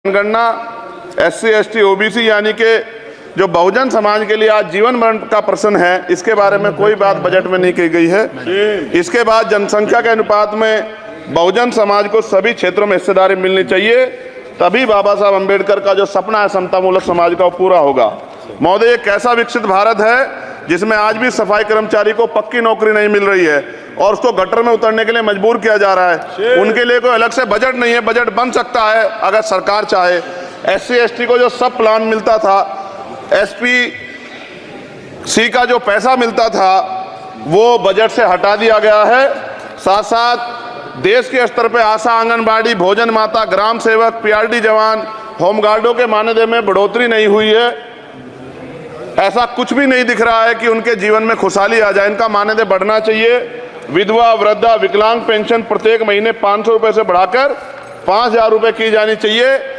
जनगणना SC ST OBC यानी कि जो बहुजन समाज के लिए आज जीवन मरण का प्रश्न है, इसके बारे में कोई बात बजट में नहीं की गई है। इसके बाद जनसंख्या के अनुपात में बहुजन समाज को सभी क्षेत्रों में हिस्सेदारी मिलनी चाहिए, तभी बाबा साहब अम्बेडकर का जो सपना है समतामूलक समाज का, वो पूरा होगा। महोदय, एक ऐसा विकसित भारत है जिसमें आज भी सफाई कर्मचारी को पक्की नौकरी नहीं मिल रही है और उसको गटर में उतरने के लिए मजबूर किया जा रहा है। उनके लिए कोई अलग से बजट नहीं है। बजट बन सकता है अगर सरकार चाहे। SC ST को जो सब प्लान मिलता था, SPC का जो पैसा मिलता था, वो बजट से हटा दिया गया है। साथ साथ देश के स्तर पे आशा, आंगनबाड़ी, भोजन माता, ग्राम सेवक, PRD जवान, होमगार्डों के मानदेय में बढ़ोतरी नहीं हुई है। ऐसा कुछ भी नहीं दिख रहा है कि उनके जीवन में खुशहाली आ जाए। इनका मानदेय बढ़ना चाहिए। विधवा, वृद्धा, विकलांग पेंशन प्रत्येक महीने 500 रुपये से बढ़ाकर 5000 रुपये की जानी चाहिए।